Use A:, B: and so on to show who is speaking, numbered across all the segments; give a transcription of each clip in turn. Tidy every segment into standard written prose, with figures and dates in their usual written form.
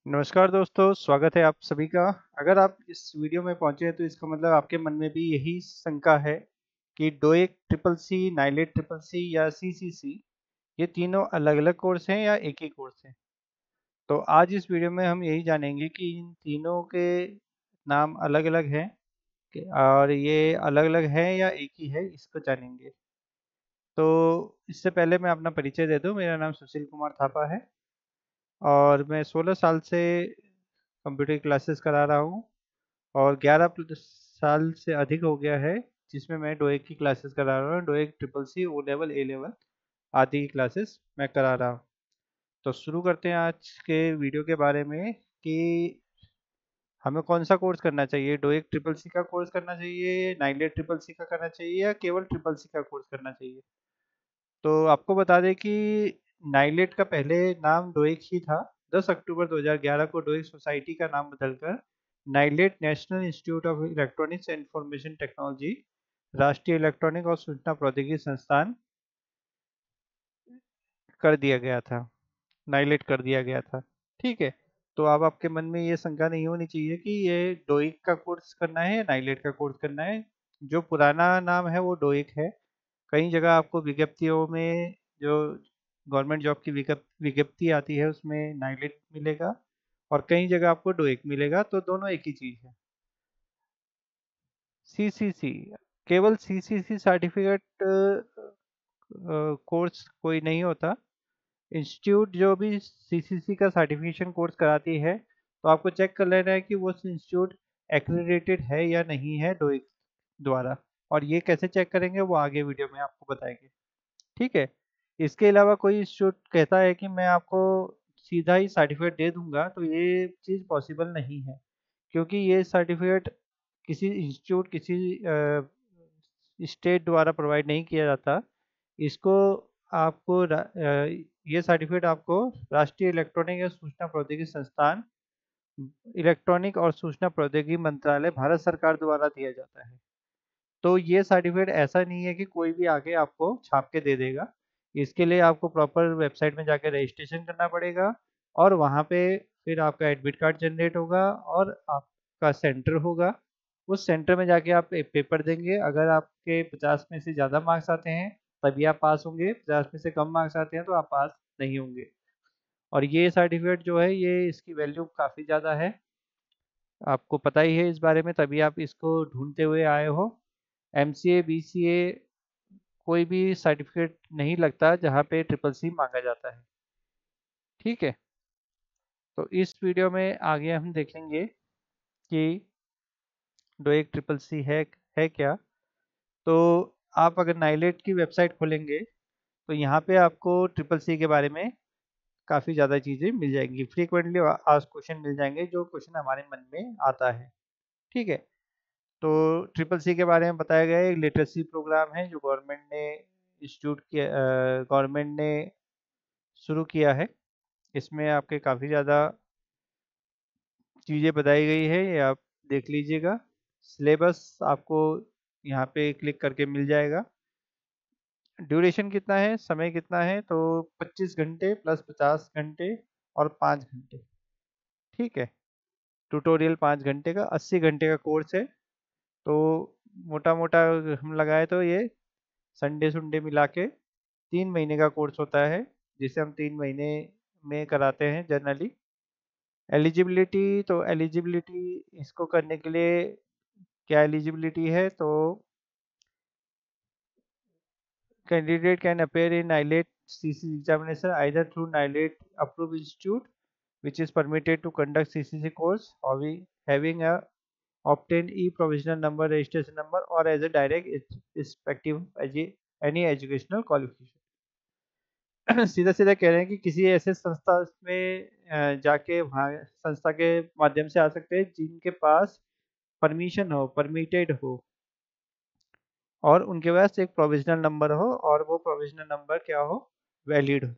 A: नमस्कार दोस्तों, स्वागत है आप सभी का। अगर आप इस वीडियो में पहुंचे हैं तो इसका मतलब आपके मन में भी यही शंका है कि DOEACC triple C, NIELIT triple C या सीसीसी ये तीनों अलग-अलग कोर्स हैं या एक ही कोर्स है। तो आज इस वीडियो में हम यही जानेंगे कि इन तीनों के नाम अलग-अलग हैं और ये अलग-अलग हैं या एक ही है, इसको जानेंगे। तो इससे पहले मैं अपना परिचय दे दूं, मेरा नाम सुशील कुमार थापा है और मैं 16 साल से कंप्यूटर क्लासेस करा रहा हूँ और 11 साल से अधिक हो गया है जिसमें मैं डोएक की क्लासेस करा रहा हूँ। DOEACC triple C, O level, A level आदि की क्लासेस मैं करा रहा हूँ। तो शुरू करते हैं आज के वीडियो के बारे में कि हमें कौन सा कोर्स करना चाहिए। डोएक ट्रिपल सी का कोर्स करना चाहिए, नाइलेट ट्रिपल सी का करना चाहिए या केवल ट्रिपल सी का कोर्स करना चाहिए। तो आपको बता दें कि नाइलेट का पहले नाम डोएक ही था। 10 अक्टूबर 2011 को डोएक सोसाइटी का नाम बदलकर NIELIT, national institute of electronics and information technology, राष्ट्रीय इलेक्ट्रॉनिक और सूचना प्रौद्योगिकी संस्थान कर दिया गया था। नाइलेट कर दिया गया था। ठीक है। तो अब आपके मन में ये शंका नहीं होनी चाहिए कि ये डोइक का कोर्स करना है या नाइलेट का कोर्स करना है। जो पुराना नाम है वो डोइक है। कई जगह आपको विज्ञप्तियों में जो गवर्नमेंट जॉब की विज्ञप्ति आती है उसमें नाइलेट मिलेगा और कई जगह आपको डोइक मिलेगा, तो दोनों एक ही चीज़ है। सीसीसी, केवल सीसीसी सर्टिफिकेट कोर्स कोई नहीं होता। इंस्टीट्यूट जो भी सीसीसी का सर्टिफिकेशन कोर्स कराती है तो आपको चेक कर लेना है कि वो इंस्टीट्यूट एक्रेडिटेड है या नहीं है डोइक द्वारा। और ये कैसे चेक करेंगे वो आगे वीडियो में आपको बताएंगे। ठीक है। इसके अलावा कोई इंस्टीट्यूट कहता है कि मैं आपको सीधा ही सर्टिफिकेट दे दूंगा, तो ये चीज़ पॉसिबल नहीं है, क्योंकि ये सर्टिफिकेट किसी इंस्टीट्यूट, किसी स्टेट द्वारा प्रोवाइड नहीं किया जाता। इसको आपको ये सर्टिफिकेट आपको राष्ट्रीय इलेक्ट्रॉनिक या सूचना प्रौद्योगिकी संस्थान, इलेक्ट्रॉनिक और सूचना प्रौद्योगिकी मंत्रालय, भारत सरकार द्वारा दिया जाता है। तो ये सर्टिफिकेट ऐसा नहीं है कि कोई भी आके आपको छाप के दे देगा। इसके लिए आपको प्रॉपर वेबसाइट में जाके रजिस्ट्रेशन करना पड़ेगा और वहाँ पे फिर आपका एडमिट कार्ड जनरेट होगा और आपका सेंटर होगा। उस सेंटर में जाके आप पेपर देंगे। अगर आपके 50 में से ज़्यादा मार्क्स आते हैं तभी आप पास होंगे, 50 में से कम मार्क्स आते हैं तो आप पास नहीं होंगे। और ये सर्टिफिकेट जो है, ये इसकी वैल्यू काफ़ी ज़्यादा है, आपको पता ही है इस बारे में, तभी आप इसको ढूंढते हुए आए हो। एमसीए, बीसीए कोई भी सर्टिफिकेट नहीं लगता जहाँ पे ट्रिपल सी मांगा जाता है। ठीक है। तो इस वीडियो में आगे हम देखेंगे कि डोएक ट्रिपल सी है क्या। तो आप अगर नाइलेट की वेबसाइट खोलेंगे तो यहाँ पे आपको ट्रिपल सी के बारे में काफ़ी ज़्यादा चीज़ें मिल जाएंगी। फ्रीक्वेंटली आस्क्ड क्वेश्चन मिल जाएंगे जो क्वेश्चन हमारे मन में आता है। ठीक है। तो ट्रिपल सी के बारे में बताया गया है, एक लिटरेसी प्रोग्राम है जो गवर्नमेंट ने शुरू किया है। इसमें आपके काफ़ी ज़्यादा चीज़ें बताई गई है, ये आप देख लीजिएगा। सिलेबस आपको यहाँ पे क्लिक करके मिल जाएगा। ड्यूरेशन कितना है, समय कितना है, तो 25 घंटे प्लस 50 घंटे और 5 घंटे। ठीक है। ट्यूटोरियल 5 घंटे का, 80 घंटे का कोर्स है। तो मोटा मोटा हम लगाए तो ये संडे संडे मिला के 3 महीने का कोर्स होता है, जिसे हम 3 महीने में कराते हैं जनरली। एलिजिबिलिटी, तो एलिजिबिलिटी इसको करने के लिए क्या एलिजिबिलिटी है, तो candidate can appear in NIELIT CC examination either through NIELIT approve institute which is permitted to conduct CCC course or having a obtained e-provisional number, registration number or as a direct respective any educational qualification। सीधा सीधा कह रहे हैं कि किसी ऐसे संस्था में जाके वहाँ संस्था के माध्यम से आ सकते हैं जिनके पास परमिशन हो, परमिटेड हो और उनके पास एक प्रोविजनल नंबर हो और वो प्रोविजनल नंबर क्या हो, वैलिड हो।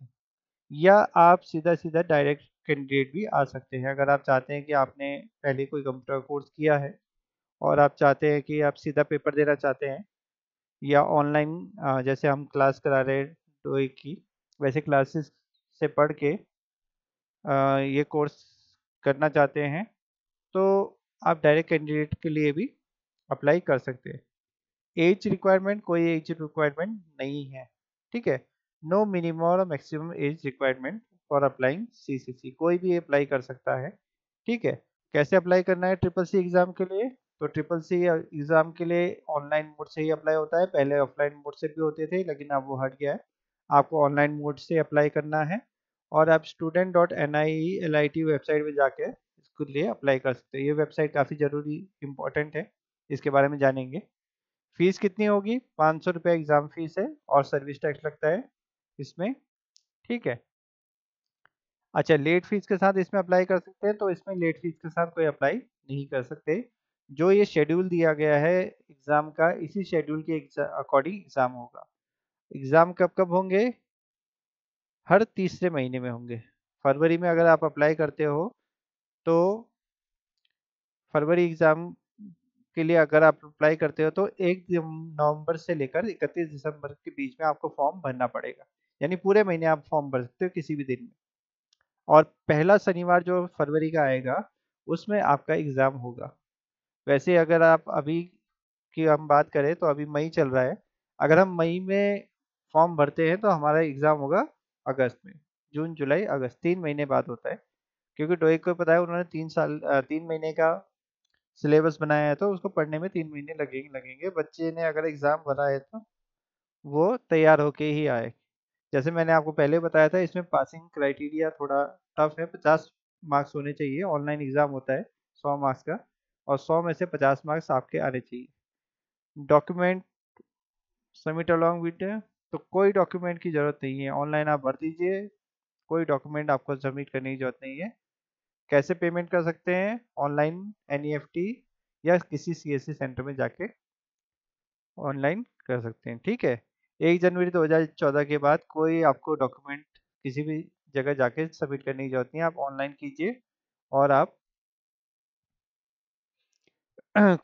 A: या आप सीधा सीधा डायरेक्ट कैंडिडेट भी आ सकते हैं। अगर आप चाहते हैं कि आपने पहले कोई कंप्यूटर कोर्स किया है और आप चाहते हैं कि आप सीधा पेपर देना चाहते हैं या ऑनलाइन, जैसे हम क्लास करा रहे हैं तो एक की वैसे क्लासेस से पढ़ के ये कोर्स करना चाहते हैं तो आप डायरेक्ट कैंडिडेट के लिए भी अप्लाई कर सकते हैं। एज रिक्वायरमेंट, कोई एज रिक्वायरमेंट नहीं है, ठीक है। नो मिनिमम और maximum age requirement for applying CCC, कोई भी अप्लाई कर सकता है, ठीक है। कैसे अप्लाई करना है ट्रिपल सी एग्जाम के लिए? तो ट्रिपल सी एग्जाम के लिए ऑनलाइन मोड से ही अप्लाई होता है, पहले ऑफलाइन मोड से भी होते थे लेकिन अब वो हट गया है। आपको ऑनलाइन मोड से अप्लाई करना है और आप student.nielIT वेबसाइट में जाके इसके लिए अप्लाई कर सकते हैं। ये वेबसाइट काफ़ी ज़रूरी इंपॉर्टेंट है, इसके बारे में जानेंगे। फीस कितनी होगी? 500 रुपये एग्जाम फीस है और सर्विस टैक्स लगता है इसमें, ठीक है। अच्छा, लेट फीस के साथ इसमें अप्लाई कर सकते हैं, तो इसमें लेट फीस के साथ कोई अप्लाई नहीं कर सकते। जो ये शेड्यूल दिया गया है एग्जाम का, इसी शेड्यूल के अकॉर्डिंग एग्जाम होगा। एग्जाम कब कब होंगे? हर तीसरे महीने में होंगे। फरवरी में अगर आप अप्लाई करते हो तो फरवरी एग्जाम के लिए अगर आप अप्लाई करते हो तो 1 नवंबर से लेकर 31 दिसंबर के बीच में आपको फॉर्म भरना पड़ेगा। यानी पूरे महीने आप फॉर्म भर सकते हो किसी भी दिन में। और पहला शनिवार जो फरवरी का आएगा उसमें आपका एग्ज़ाम होगा। वैसे अगर आप अभी की हम बात करें तो अभी मई चल रहा है। अगर हम मई में फॉर्म भरते हैं तो हमारा एग्ज़ाम होगा अगस्त में। जून, जुलाई, अगस्त 3 महीने बाद होता है। क्योंकि टोईक को पता है उन्होंने 3 महीने का सिलेबस बनाया है तो उसको पढ़ने में 3 महीने लगेंगे। बच्चे ने अगर एग्ज़ाम भरा है तो वो तैयार होके ही आए। जैसे मैंने आपको पहले बताया था इसमें पासिंग क्राइटेरिया थोड़ा टफ है, 50 मार्क्स होने चाहिए। ऑनलाइन एग्ज़ाम होता है 100 मार्क्स का और 100 में से 50 मार्क्स आपके आने चाहिए। डॉक्यूमेंट सबमिट अलॉन्ग विद, तो कोई डॉक्यूमेंट की ज़रूरत नहीं है, ऑनलाइन आप भर दीजिए, कोई डॉक्यूमेंट आपको सबमिट करने की ज़रूरत नहीं है। कैसे पेमेंट कर सकते हैं? ऑनलाइन, एनईएफटी या किसी सीएससी सेंटर में जाके ऑनलाइन कर सकते हैं, ठीक है। 1 जनवरी 2014 के बाद कोई आपको डॉक्यूमेंट किसी भी जगह जाके सबमिट करने की जरूरत नहीं है, आप ऑनलाइन कीजिए और आप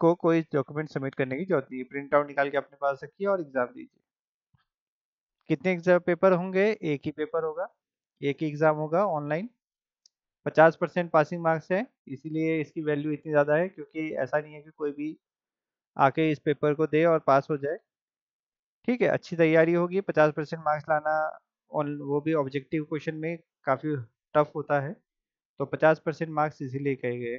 A: को कोई डॉक्यूमेंट सबमिट करने की जरूरत नहीं है। प्रिंट आउट निकाल के अपने पास रखिए और एग्जाम दीजिए। कितने एग्जाम पेपर होंगे? एक ही पेपर होगा, एक ही एग्जाम होगा ऑनलाइन। 50% पासिंग मार्क्स है, इसीलिए इसकी वैल्यू इतनी ज़्यादा है, क्योंकि ऐसा नहीं है कि कोई भी आके इस पेपर को दे और पास हो जाए, ठीक है। अच्छी तैयारी होगी, 50% मार्क्स लाना और वो भी ऑब्जेक्टिव क्वेश्चन में काफ़ी टफ होता है, तो 50% मार्क्स इसीलिए कहे गए।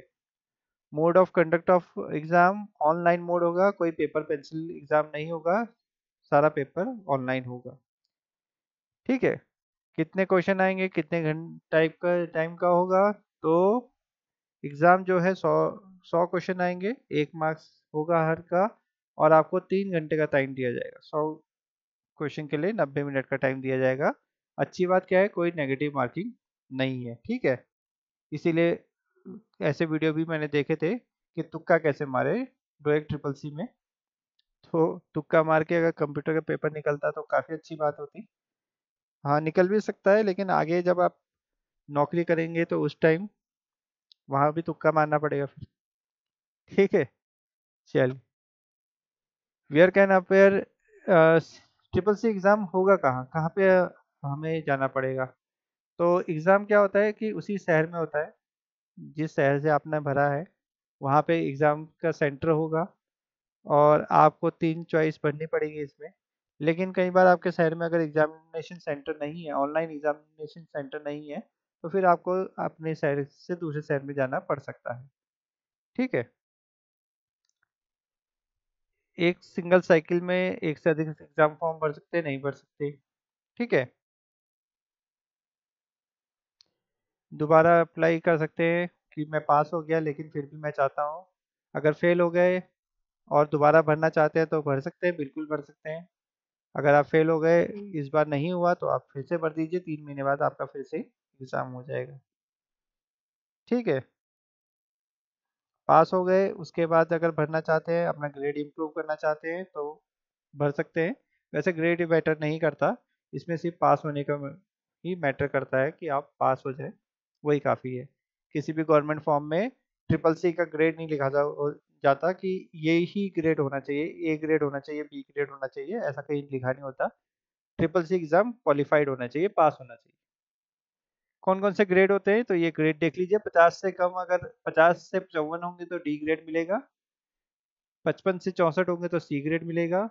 A: Mode of conduct of exam online mode होगा, कोई पेपर पेंसिल एग्ज़ाम नहीं होगा, सारा पेपर ऑनलाइन होगा, ठीक है। कितने क्वेश्चन आएंगे, कितने घंटे टाइम का होगा? तो एग्ज़ाम जो है 100 क्वेश्चन आएंगे, 1 मार्क्स होगा हर का, और आपको 3 घंटे का टाइम दिया जाएगा। 100 क्वेश्चन के लिए 90 मिनट का टाइम दिया जाएगा। अच्छी बात क्या है, कोई नेगेटिव मार्किंग नहीं है, ठीक है। इसीलिए ऐसे वीडियो भी मैंने देखे थे कि तुक्का कैसे मारे डायरेक्ट ट्रिपल सी में, तो तुक्का मार के अगर कंप्यूटर का पेपर निकलता तो काफ़ी अच्छी बात होती। हाँ, निकल भी सकता है, लेकिन आगे जब आप नौकरी करेंगे तो उस टाइम वहाँ भी तुक्का मारना पड़ेगा फिर, ठीक है। चल, where can appear triple C exam होगा कहाँ कहाँ पे हमें जाना पड़ेगा? तो एग्ज़ाम क्या होता है कि उसी शहर में होता है जिस शहर से आपने भरा है, वहाँ पे एग्ज़ाम का सेंटर होगा और आपको 3 चॉइस भरनी पड़ेगी इसमें। लेकिन कई बार आपके शहर में अगर एग्ज़ामिनेशन सेंटर नहीं है, ऑनलाइन एग्ज़ामिनेशन सेंटर नहीं है, तो फिर आपको अपने शहर से दूसरे शहर में जाना पड़ सकता है, ठीक है। एक सिंगल साइकिल में एक से अधिक एग्ज़ाम फॉर्म भर सकते हैं, नहीं भर सकते, ठीक है। दोबारा अप्लाई कर सकते हैं कि मैं पास हो गया लेकिन फिर भी मैं चाहता हूँ, अगर फेल हो गए और दोबारा भरना चाहते हैं तो भर सकते हैं, बिल्कुल भर सकते हैं। अगर आप फेल हो गए, इस बार नहीं हुआ, तो आप फिर से भर दीजिए, 3 महीने बाद आपका फिर से एग्ज़ाम हो जाएगा, ठीक है। पास हो गए उसके बाद अगर भरना चाहते हैं, अपना ग्रेड इम्प्रूव करना चाहते हैं तो भर सकते हैं। वैसे ग्रेड मैटर नहीं करता, इसमें सिर्फ पास होने का ही मैटर करता है कि आप पास हो जाए, वही काफ़ी है। किसी भी गवर्नमेंट फॉर्म में ट्रिपल सी का ग्रेड नहीं लिखा जाता कि ये ही ग्रेड होना चाहिए, ए ग्रेड होना चाहिए, बी ग्रेड होना चाहिए, ऐसा कहीं लिखा नहीं होता। ट्रिपल सी एग्ज़ाम क्वालिफाइड होना चाहिए, पास होना चाहिए। कौन कौन से ग्रेड होते हैं, तो ये ग्रेड देख लीजिए। 50 से कम, अगर 50 से 54 होंगे तो डी ग्रेड मिलेगा, 55 से 64 होंगे तो सी ग्रेड मिलेगा।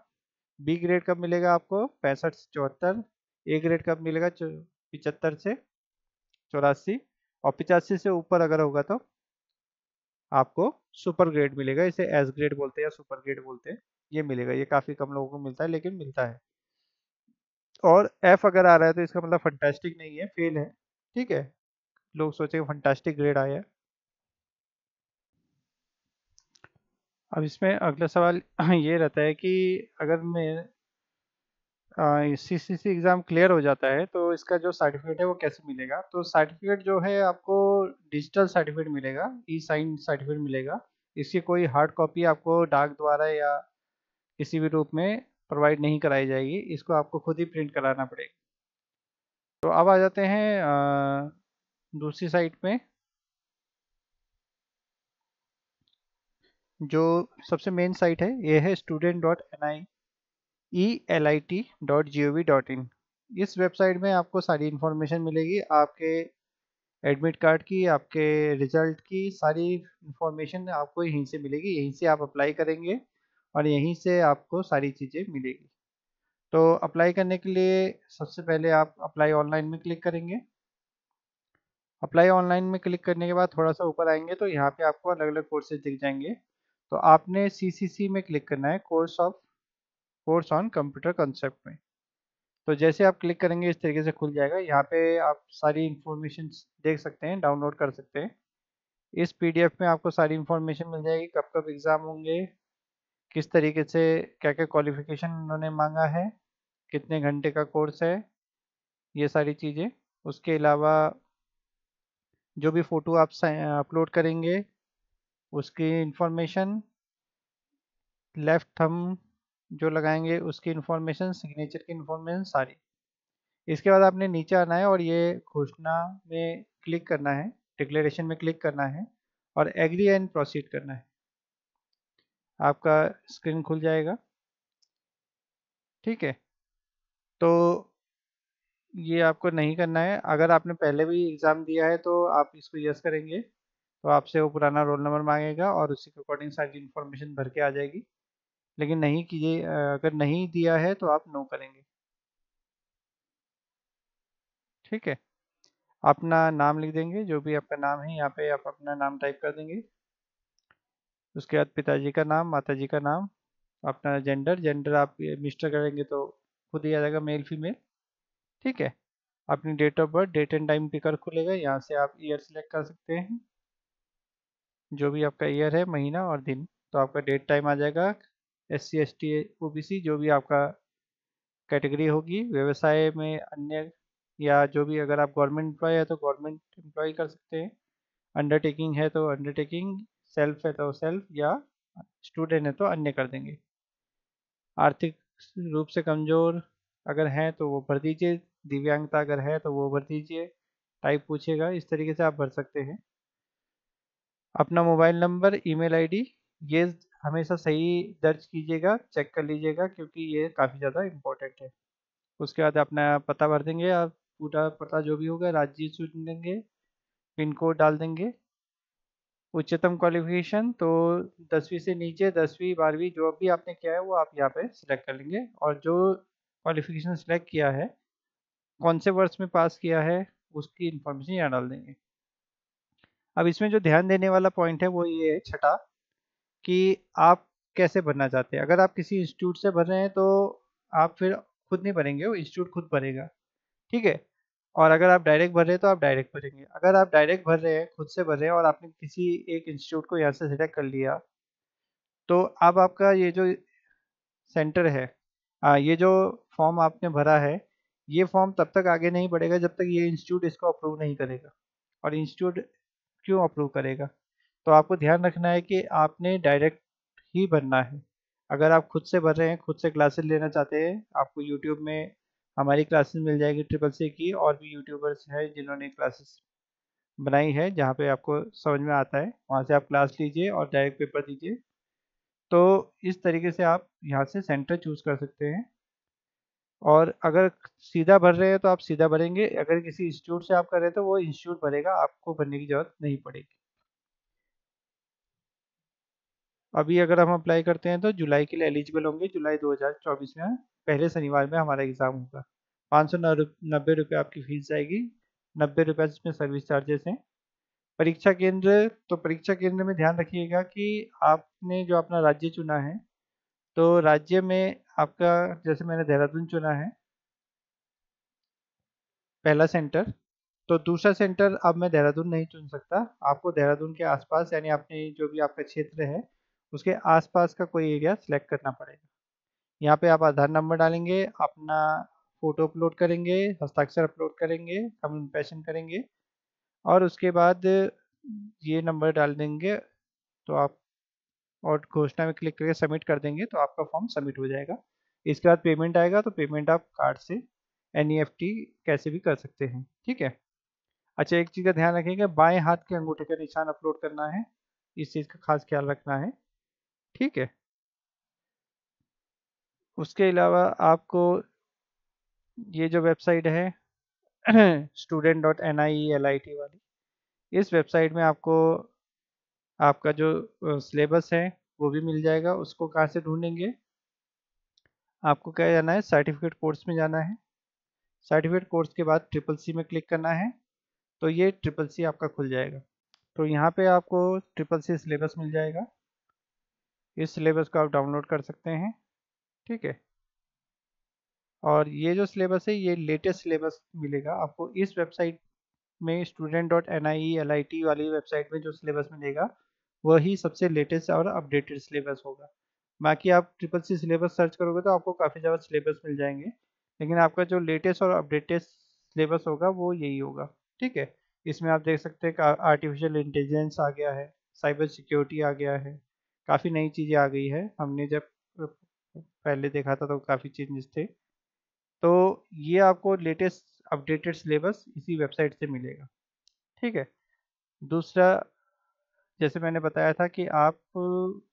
A: बी ग्रेड कब मिलेगा आपको? 65 से 74। ए ग्रेड कब मिलेगा? 75 से 84। और 85 से ऊपर अगर होगा तो आपको सुपर ग्रेड मिलेगा, इसे एस ग्रेड बोलते हैं या सुपर ग्रेड बोलते हैं। ये मिलेगा, ये काफ़ी कम लोगों को मिलता है लेकिन मिलता है। और एफ अगर आ रहा है तो इसका मतलब फंटास्टिक नहीं है, फेल है। ठीक है, लोग सोचेंगे फंटास्टिक ग्रेड आया है। अब इसमें अगला सवाल ये रहता है कि अगर मैं सीसीसी एग्ज़ाम क्लियर हो जाता है तो इसका जो सर्टिफिकेट है वो कैसे मिलेगा? तो सर्टिफिकेट जो है आपको डिजिटल सर्टिफिकेट मिलेगा, ई साइन सर्टिफिकेट मिलेगा। इसकी कोई हार्ड कॉपी आपको डाक द्वारा या किसी भी रूप में प्रोवाइड नहीं कराई जाएगी, इसको आपको खुद ही प्रिंट कराना पड़ेगा। तो अब आ जाते हैं दूसरी साइट में, जो सबसे मेन साइट है ये है student.nitelit.gov.in। इस वेबसाइट में आपको सारी इन्फॉर्मेशन मिलेगी, आपके एडमिट कार्ड की, आपके रिजल्ट की सारी इन्फॉर्मेशन आपको यहीं से मिलेगी, यहीं से आप अप्लाई करेंगे और यहीं से आपको सारी चीज़ें मिलेगी। तो अप्लाई करने के लिए सबसे पहले आप अप्लाई ऑनलाइन में क्लिक करेंगे। अप्लाई ऑनलाइन में क्लिक करने के बाद थोड़ा सा ऊपर आएंगे तो यहाँ पे आपको अलग अलग कोर्सेज दिख जाएंगे। तो आपने सीसीसी में क्लिक करना है, कोर्स ऑन कंप्यूटर कंसेप्ट में। तो जैसे आप क्लिक करेंगे इस तरीके से खुल जाएगा, यहाँ पे आप सारी इन्फॉर्मेशन देख सकते हैं, डाउनलोड कर सकते हैं। इस पीडीएफ में आपको सारी इन्फॉर्मेशन मिल जाएगी, कब कब एग्ज़ाम होंगे, किस तरीके से, क्या क्या क्वालिफिकेशन उन्होंने मांगा है, कितने घंटे का कोर्स है, ये सारी चीज़ें। उसके अलावा जो भी फ़ोटो आप अपलोड करेंगे उसकी इन्फॉर्मेशन, लेफ्ट थंब जो लगाएंगे उसकी इन्फॉर्मेशन, सिग्नेचर की इन्फॉर्मेशन सारी। इसके बाद आपने नीचे आना है और ये घोषणा में क्लिक करना है, डिक्लेरेशन में क्लिक करना है और एग्री एंड प्रोसीड करना है। आपका स्क्रीन खुल जाएगा। ठीक है, तो ये आपको नहीं करना है। अगर आपने पहले भी एग्ज़ाम दिया है तो आप इसको यस करेंगे तो आपसे वो पुराना रोल नंबर मांगेगा और उसी के अकॉर्डिंग सारी इन्फॉर्मेशन भर के आ जाएगी। लेकिन नहीं कीजिए, अगर नहीं दिया है तो आप नो करेंगे। ठीक है, अपना नाम लिख देंगे, जो भी आपका नाम है यहाँ पे आप अपना नाम टाइप कर देंगे। उसके बाद पिताजी का नाम, माताजी का नाम, अपना जेंडर आप मिस्टर करेंगे तो खुद ही आ जाएगा, मेल फीमेल। ठीक है, अपनी date of birth, date and time picker खुलेगा, यहाँ से आप ईयर सेलेक्ट कर सकते हैं, जो भी आपका ईयर है, महीना और दिन। तो आपका डेट टाइम आ जाएगा। SC ST OBC जो भी आपका कैटेगरी होगी, व्यवसाय में अन्य, या जो भी, अगर आप गवर्नमेंट एम्प्लॉय है तो गवर्नमेंट एम्प्लॉय कर सकते हैं, अंडरटेकिंग है तो अंडरटेकिंग, सेल्फ है तो सेल्फ, या स्टूडेंट है तो अन्य कर देंगे। आर्थिक रूप से कमज़ोर अगर हैं तो वो भर दीजिए, दिव्यांगता अगर है तो वो भर दीजिए, टाइप पूछेगा, इस तरीके से आप भर सकते हैं। अपना मोबाइल नंबर, ईमेल आईडी, ये हमेशा सही दर्ज कीजिएगा, चेक कर लीजिएगा क्योंकि ये काफ़ी ज़्यादा इम्पोर्टेंट है। उसके बाद अपना पता भर देंगे, आप पूरा पता जो भी होगा, राज्य चुन देंगे, पिन कोड डाल देंगे। उच्चतम क्वालिफिकेशन तो 10वीं से नीचे, 10वीं 12वीं जो भी आपने किया है वो आप यहाँ पे सिलेक्ट कर लेंगे, और जो क्वालिफिकेशन सिलेक्ट किया है, कौन से वर्ष में पास किया है, उसकी इन्फॉर्मेशन यहाँ डाल देंगे। अब इसमें जो ध्यान देने वाला पॉइंट है वो ये है, छठा, कि आप कैसे भरना चाहते हैं। अगर आप किसी इंस्टीट्यूट से भर रहे हैं तो आप फिर खुद नहीं भरेंगे, वो इंस्टीट्यूट खुद भरेगा। ठीक है, और अगर आप डायरेक्ट भर रहे हैं तो आप डायरेक्ट भरेंगे। अगर आप डायरेक्ट भर रहे हैं, खुद से भर रहे हैं और आपने किसी एक इंस्टीट्यूट को यहाँ से सिलेक्ट कर लिया, तो अब आपका ये जो सेंटर है, ये जो फॉर्म आपने भरा है, ये फॉर्म तब तक आगे नहीं बढ़ेगा जब तक ये इंस्टीट्यूट इसको अप्रूव नहीं करेगा। और इंस्टीट्यूट क्यों अप्रूव करेगा? तो आपको ध्यान रखना है कि आपने डायरेक्ट ही भरना है। अगर आप खुद से भर रहे हैं, खुद से क्लासेस लेना चाहते हैं, आपको यूट्यूब में हमारी क्लासेस मिल जाएगी CCC की, और भी यूट्यूबर्स हैं जिन्होंने क्लासेस बनाई है जहाँ पे आपको समझ में आता है, वहाँ से आप क्लास लीजिए और डायरेक्ट पेपर दीजिए। तो इस तरीके से आप यहाँ से सेंटर चूज़ कर सकते हैं। और अगर सीधा भर रहे हैं तो आप सीधा भरेंगे, अगर किसी इंस्टीट्यूट से आप कर रहे हैं तो वो इंस्टीट्यूट भरेगा, आपको भरने की जरूरत नहीं पड़ेगी। अभी अगर हम अप्लाई करते हैं तो जुलाई के लिए एलिजिबल होंगे। जुलाई 2024 में पहले शनिवार में हमारा एग्ज़ाम होगा। 590 रुपये आपकी फीस जाएगी, 90 रुपये इसमें सर्विस चार्जेस हैं। परीक्षा केंद्र, तो परीक्षा केंद्र में ध्यान रखिएगा कि आपने जो अपना राज्य चुना है, तो राज्य में आपका, जैसे मैंने देहरादून चुना है पहला सेंटर, तो दूसरा सेंटर अब मैं देहरादून नहीं चुन सकता। आपको देहरादून के आसपास, यानी आपने जो भी आपका क्षेत्र है उसके आसपास का कोई एरिया सिलेक्ट करना पड़ेगा। यहाँ पे आप आधार नंबर डालेंगे, अपना फोटो अपलोड करेंगे, हस्ताक्षर अपलोड करेंगे, हम इम्प्रेशन करेंगे और उसके बाद ये नंबर डाल देंगे, तो आप और घोषणा में क्लिक करके सबमिट कर देंगे तो आपका फॉर्म सबमिट हो जाएगा। इसके बाद पेमेंट आएगा, तो पेमेंट आप कार्ड से एनईएफटी कैसे भी कर सकते हैं, ठीक है। अच्छा, एक चीज़ का ध्यान रखिएगा, बाएं हाथ के अंगूठे का निशान अपलोड करना है, इस चीज़ का खास ख्याल रखना है, ठीक है। उसके अलावा आपको ये जो वेबसाइट है student.nileit वाली, इस वेबसाइट में आपको आपका जो सिलेबस है वो भी मिल जाएगा। उसको कहाँ से ढूंढेंगे, आपको क्या जाना है, सर्टिफिकेट कोर्स में जाना है। सर्टिफिकेट कोर्स के बाद ट्रिपल सी में क्लिक करना है, तो ये ट्रिपल सी आपका खुल जाएगा। तो यहाँ पे आपको ट्रिपल सी सिलेबस मिल जाएगा, इस सिलेबस को आप डाउनलोड कर सकते हैं, ठीक है। और ये जो सिलेबस है ये लेटेस्ट सिलेबस मिलेगा आपको इस वेबसाइट में, student.nileit वाली वेबसाइट में जो सिलेबस मिलेगा वही सबसे लेटेस्ट और अपडेटेड सिलेबस होगा। बाकी आप ट्रिपल सी सिलेबस सर्च करोगे तो आपको काफ़ी ज़्यादा सिलेबस मिल जाएंगे, लेकिन आपका जो लेटेस्ट और अपडेटेड सिलेबस होगा वो यही होगा, ठीक है। इसमें आप देख सकते हैं कि आर्टिफिशियल इंटेलिजेंस आ गया है, साइबर सिक्योरिटी आ गया है, काफ़ी नई चीज़ें आ गई है। हमने जब पहले देखा था तो काफ़ी चेंजेस थे। तो ये आपको लेटेस्ट अपडेटेड सिलेबस इसी वेबसाइट से मिलेगा, ठीक है। दूसरा, जैसे मैंने बताया था कि आप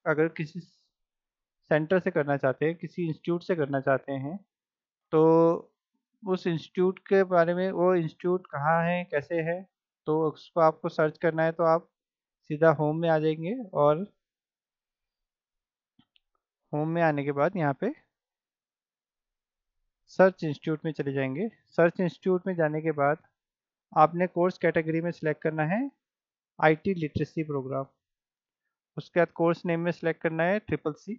A: अगर किसी सेंटर से करना चाहते हैं, किसी इंस्टीट्यूट से करना चाहते हैं, तो उस इंस्टीट्यूट के बारे में, वो इंस्टीट्यूट कहाँ है, कैसे है, तो उसको आपको सर्च करना है। तो आप सीधा होम में आ जाएंगे और होम में आने के बाद यहाँ पे सर्च इंस्टीट्यूट में चले जाएंगे। सर्च इंस्टीट्यूट में जाने के बाद आपने कोर्स कैटेगरी में सिलेक्ट करना है आईटी लिटरेसी प्रोग्राम। उसके बाद कोर्स नेम में सिलेक्ट करना है triple C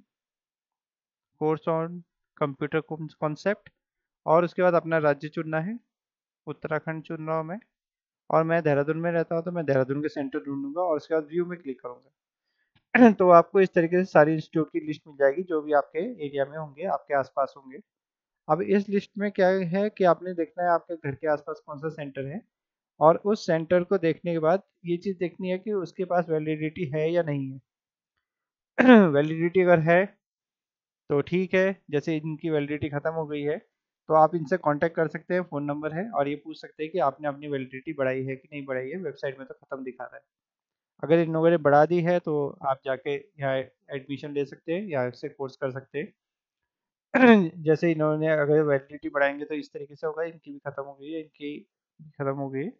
A: course on computer concept, और उसके बाद अपना राज्य चुनना है। उत्तराखंड चुन रहा हूँ मैं, और मैं देहरादून में रहता हूँ तो मैं देहरादून के सेंटर ढूंढूंगा और उसके बाद व्यू में क्लिक करूंगा। तो आपको इस तरीके से सारी इंस्टीट्यूट की लिस्ट मिल जाएगी जो भी आपके एरिया में होंगे, आपके आसपास होंगे। अब इस लिस्ट में क्या है कि आपने देखना है आपके घर के आसपास कौन सा सेंटर है, और उस सेंटर को देखने के बाद ये चीज़ देखनी है कि उसके पास वैलिडिटी है या नहीं है। वैलिडिटी अगर है तो ठीक है, जैसे इनकी वैलिडिटी ख़त्म हो गई है तो आप इनसे कांटेक्ट कर सकते हैं, फ़ोन नंबर है, और ये पूछ सकते हैं कि आपने अपनी वैलिडिटी बढ़ाई है कि नहीं बढ़ाई है, वेबसाइट में तो ख़त्म दिखा रहा है। अगर इन लोगों ने बढ़ा दी है तो आप जाके यहाँ एडमिशन ले सकते हैं या इससे कोर्स कर सकते हैं। जैसे इन्होंने अगर वैलिडिटी बढ़ाएंगे तो इस तरीके से होगा, इनकी भी ख़त्म हो गई है, इनकी भी ख़त्म हो गई है।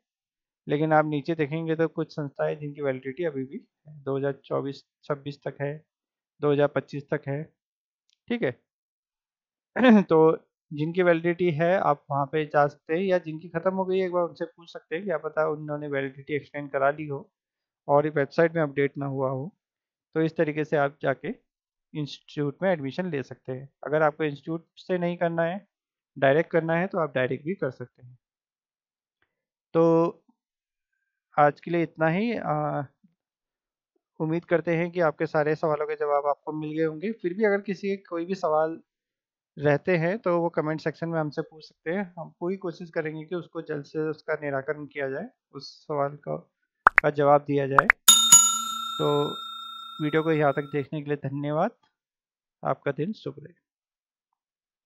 A: लेकिन आप नीचे देखेंगे तो कुछ संस्थाएं जिनकी वैलिडिटी अभी भी 2024-26 तक है, 2025 तक है, ठीक है। तो जिनकी वैलिडिटी है आप वहाँ पे जा सकते हैं, या जिनकी ख़त्म हो गई है एक बार उनसे पूछ सकते हैं, क्या पता उन्होंने वैलिडिटी एक्सटेंड करा ली हो और ये वेबसाइट में अपडेट ना हुआ हो। तो इस तरीके से आप जाके इंस्टीट्यूट में एडमिशन ले सकते हैं। अगर आपको इंस्टीट्यूट से नहीं करना है, डायरेक्ट करना है, तो आप डायरेक्ट भी कर सकते हैं। तो आज के लिए इतना ही। उम्मीद करते हैं कि आपके सारे सवालों के जवाब आपको मिल गए होंगे। फिर भी अगर किसी के कोई भी सवाल रहते हैं तो वो कमेंट सेक्शन में हमसे पूछ सकते हैं, हम पूरी कोशिश करेंगे कि उसको जल्द से उसका निराकरण किया जाए, उस सवाल का जवाब दिया जाए। तो वीडियो को यहाँ तक देखने के लिए धन्यवाद। आपका दिन शुभ रहे।